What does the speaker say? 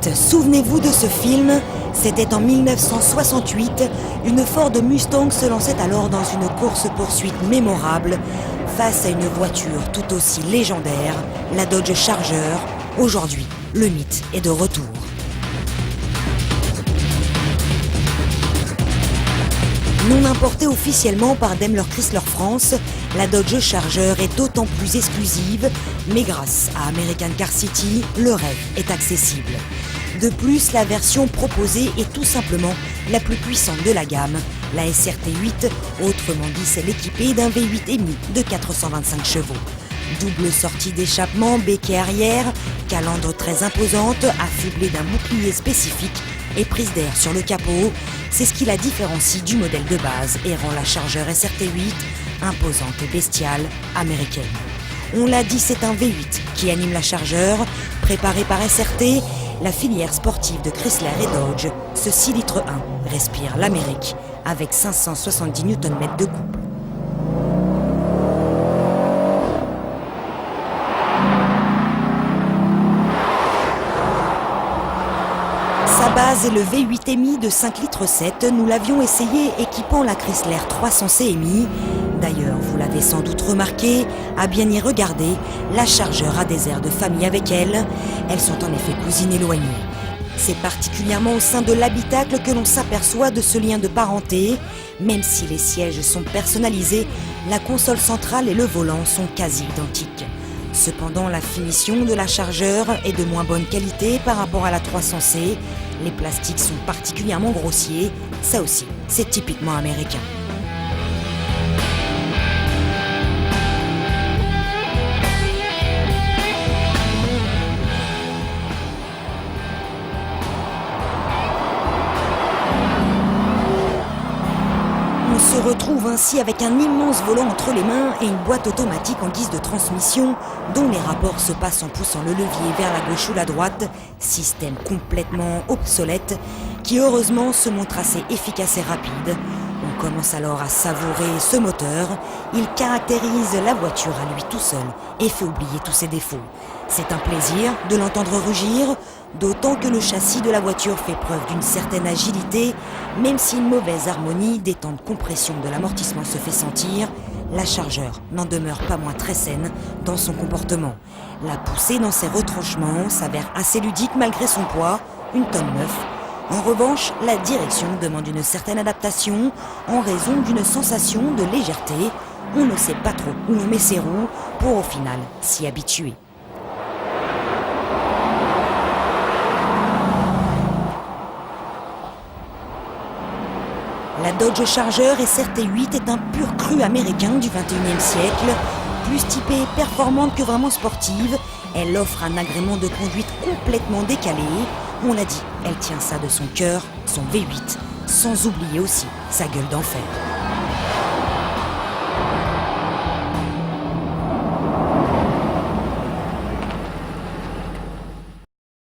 V8, souvenez-vous de ce film? C'était en 1968. Une Ford Mustang se lançait alors dans une course-poursuite mémorable face à une voiture tout aussi légendaire, la Dodge Charger. Aujourd'hui, le mythe est de retour. Non importée officiellement par Daimler Chrysler France, la Dodge Charger est d'autant plus exclusive, mais grâce à American Car City, le rêve est accessible. De plus, la version proposée est tout simplement la plus puissante de la gamme, la SRT8, autrement dit celle équipée d'un V8 EMI de 425 chevaux. Double sortie d'échappement, béquet arrière, calandre très imposante, affublée d'un bouclier spécifique et prise d'air sur le capot, c'est ce qui la différencie du modèle de base et rend la Charger SRT8 imposante et bestiale américaine. On l'a dit, c'est un V8 qui anime la Charger, préparée par SRT, la filière sportive de Chrysler et Dodge. Ce 6 litres 1 respire l'Amérique avec 570 Nm de couple. Sa base est le V8 EMI de 5 litres 7. Nous l'avions essayé équipant la Chrysler 300C EMI. D'ailleurs, vous l'avez sans doute remarqué, à bien y regarder, la Charger a des airs de famille avec elle. Elles sont en effet cousines éloignées. C'est particulièrement au sein de l'habitacle que l'on s'aperçoit de ce lien de parenté. Même si les sièges sont personnalisés, la console centrale et le volant sont quasi identiques. Cependant, la finition de la Charger est de moins bonne qualité par rapport à la 300C. Les plastiques sont particulièrement grossiers. Ça aussi, c'est typiquement américain. On se retrouve ainsi avec un immense volant entre les mains et une boîte automatique en guise de transmission dont les rapports se passent en poussant le levier vers la gauche ou la droite, système complètement obsolète qui heureusement se montre assez efficace et rapide. On commence alors à savourer ce moteur, il caractérise la voiture à lui tout seul et fait oublier tous ses défauts. C'est un plaisir de l'entendre rugir, d'autant que le châssis de la voiture fait preuve d'une certaine agilité, même si une mauvaise harmonie des temps de compression de l'amortissement se fait sentir, la Charger n'en demeure pas moins très saine dans son comportement. La poussée dans ses retranchements s'avère assez ludique malgré son poids, 1,9 tonnes. En revanche, la direction demande une certaine adaptation en raison d'une sensation de légèreté. On ne sait pas trop où on met ses roues pour au final s'y habituer. La Dodge Charger SRT8 est un pur cru américain du 21e siècle. Plus typée performante que vraiment sportive, elle offre un agrément de conduite complètement décalé. On l'a dit, elle tient ça de son cœur, son V8, sans oublier aussi sa gueule d'enfer.